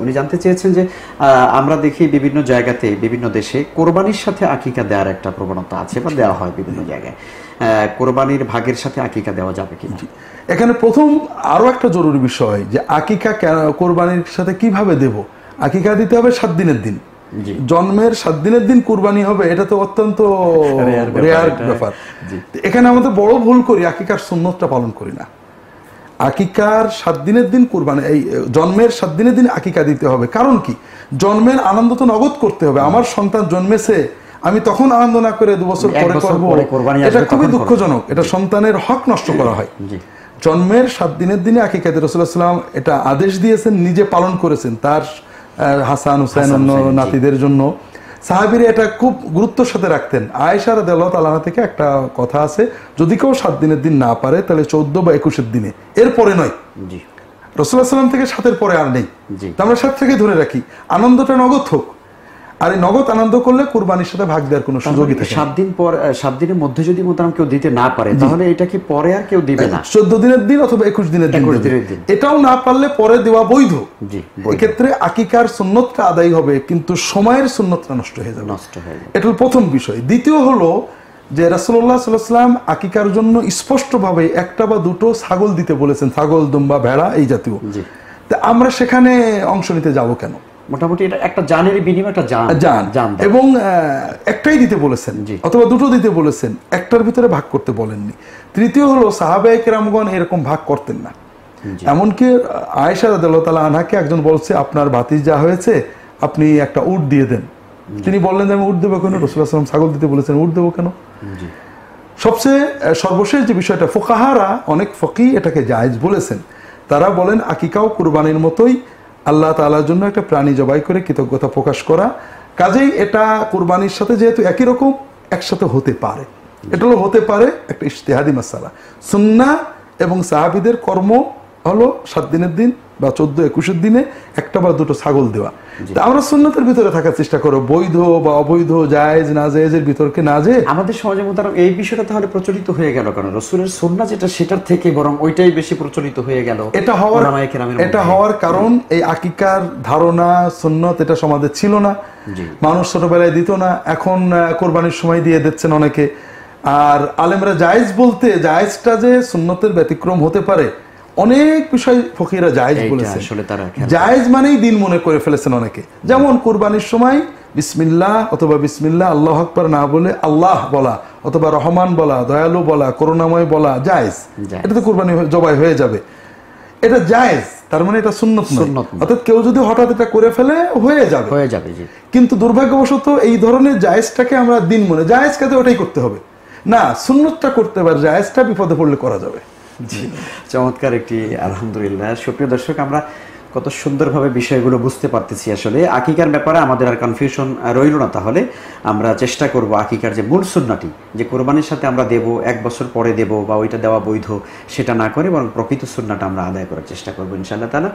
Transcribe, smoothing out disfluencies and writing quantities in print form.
উনি জানতে চেয়েছেন যে আমরা দেখি বিভিন্ন জায়গাতে বিভিন্ন দেশে কোরবানির সাথে আকিকা দেওয়ার একটা প্রবণতা আছে বা দেওয়া হয় বিভিন্ন জায়গায়, কোরবানির ভাগের সাথে আকিকা দেওয়া যাবে কি? এখানে প্রথম আরো একটা জরুরি বিষয় যে আকিকা কোরবানির সাথে কিভাবে দেব। আকিকা দিতে হবে 7 দিনের দিন, জন্মের 7 দিনের দিন কুরবানি হবে, এটা তো অত্যন্ত রেয়ার ব্যাপার। এখানে আমাদের বড় ভুল করি, আকিকার সুন্নতটা পালন করি না। আকিকার 7 দিনের দিন কুরবানি, এই জন্মের 7 দিনের দিন আকিকা দিতে হবে। কারণ কি, জন্মের আনন্দ তো নগদ করতে হবে। আমার সন্তান জন্মেছে, আমি তখন আনন্দ না করে 2 বছর পরে করবো, এটা খুবই দুঃখজনক। এটা সন্তানের হক নষ্ট করা হয়। জন্মের 7 দিনের দিনে আকিকা দিয়ে রাসূলুল্লাহ সাল্লাল্লাহু আলাইহি ওয়াসাল্লাম এটা আদেশ দিয়েছেন, নিজে পালন করেছেন তার হাসান হুসাইন অন্য নাতিদের জন্য। সাহাবীরা এটা খুব গুরুত্বের সাথে রাখতেন। আয়েশা রাদিয়াল্লাহু তাআলা আনহা থেকে একটা কথা আছে, যদি কেউ 7 দিনের দিন না পারে তাহলে 14 বা 21 দিনে, এরপরে নয়। রাসূলুল্লাহ সাল্লাল্লাহু আলাইহি ওয়াসাল্লাম থেকে 7-এর পরে আর নেই। আমরা 7 থেকে ধরে রাখি, আনন্দটা নগদ হোক। আর এই নগদ আনন্দ করলে কুরবানির সাথে ভাগ দেওয়ার কোনো সুযোগই থাকে না। 7 দিন পর, 7 দিনের মধ্যে যদি মোহতারাম কেউ দিতে না পারে, তাহলে এটা কি পরে আর কেউ দিবে না? 14 দিনের দিন অথবা 21 দিনের দিন, এটাও না পারলে পরে দেওয়া বৈধ। এক্ষেত্রে আকিকার সুন্নতটা আদায় হবে, কিন্তু সময়ের সুন্নতটা নষ্ট হয়ে যাবে। এটা হলো প্রথম বিষয়। দ্বিতীয় হলো যে রাসূলুল্লাহ সাল্লাল্লাহু আলাইহি ওয়াসাল্লাম আকিকার জন্য স্পষ্টভাবে 1টা বা 2টো ছাগল দিতে বলেছেন, ছাগল, দুম্বা, ভেড়া এই জাতীয়। তা আমরা সেখানে অংশ নিতে যাব কেন? মোটামুটি এটা একটা জানের বিনিময়ে একটা জান, এবং একটাই দিতে বলেছেন অথবা 2টো দিতে বলেছেন, একটার ভিতরে ভাগ করতে বলেননি। তৃতীয় হলো সাহাবায়ে কেরামগণ এরকম ভাগ করতেন না। এমনকি আয়েশা রাদিয়াল্লাহু তাআলা আনহাকে একজন বলছে, আপনার ভাতিজা হয়েছে, আপনি একটা উট দিয়ে দেন। তিনি বললেন যে আমি উট দেবো কেন? রাসূলুল্লাহ সাল্লাল্লাহু আলাইহি ওয়াসাল্লাম ছাগল দিতে বলেছেন, উট দেবো কেন? সবচেয়ে সর্বশেষ যে বিষয়টা, ফুকাহারা অনেক ফকিহ এটাকে জায়েজ বলেছেন। তারা বলেন আকিকাও কুরবানির মতোই আল্লাহ তাআলার জন্য একটা প্রাণী জবাই করে কৃতজ্ঞতা প্রকাশ করা। কাজেই এটা কুরবানির সাথে যেহেতু একই রকম, একসাথে হতে পারে। এটা হতে পারে একটা ইজতিহাদি মাসালা। সুন্নাহ এবং সাহাবীদের কর্ম হলো 7 দিনের দিন বা 14-21 দিনে 1টা বা 2টো ছাগল দেওয়া। তা আমরা সুন্নতের ভিতরে থাকার চেষ্টা করব, বৈধ বা অবৈধ, জায়েজ না জায়েজের ভিতরকে না যে। আমাদের সমাজে মোতারাম এই বিষয়টা তাহলে প্রচলিত হয়ে গেল কারণ রাসূলের সুন্নাহ যেটা সেটার থেকে বরং ওইটাই বেশি প্রচলিত হয়ে গেল। এটা হওয়ার কারণ এই আকিকার ধারণা সুন্নত এটা সমাজে ছিল না। মানুষ ছোটবেলায় দিত না, এখন কোরবানির সময় দিয়ে দিচ্ছেন অনেকে। আর আলেমরা জায়েজ বলতে, জায়েজটা যে সুন্নতের ব্যতিক্রম হতে পারে, অনেক বিষয় ফকিরা জায়েজ বলেছেন। জায়েজ মানেই দিন মনে করে ফেলেছেন অনেকে। যেমন কুরবানির সময় বিসমিল্লাহ অথবা বিসমিল্লাহ আল্লাহু আকবার না বলে আল্লাহ বলা অথবা রহমান বলা, দয়ালু বলা, করুণাময় বলা জায়েজ। এটা তো কুরবানি জবাই হয়ে যাবে, এটা জায়েজ। তার মানে এটা সুন্নত নয়। অর্থাৎ কেউ যদি হঠাৎ এটা করে ফেলে হয়ে যাবে। কিন্তু দুর্ভাগ্যবশত এই ধরনের জায়েজটাকে আমরা দিন মনে, জায়েজ কাজে ওটাই করতে হবে না, সুন্নতটা করতে পারে, জায়েজটা বিপদে পড়লে করা যাবে। চমৎকার একটি, আলহামদুলিল্লাহ। সুপ্রিয় দর্শক, আমরা কত সুন্দরভাবে বিষয়গুলো বুঝতে পারতেছি। আসলে আকিকার ব্যাপারে আমাদের আর কনফিউশন রইল না। তাহলে আমরা চেষ্টা করব আকিকার যে মূল সুন্নাহটি, যে কোরবানির সাথে আমরা দেব, 1 বছর পরে দেব বা ওইটা দেওয়া বৈধ, সেটা না করে বরং প্রকৃত সুন্নাহটা আমরা আদায় করার চেষ্টা করবো ইনশাআল্লাহ তাআলা।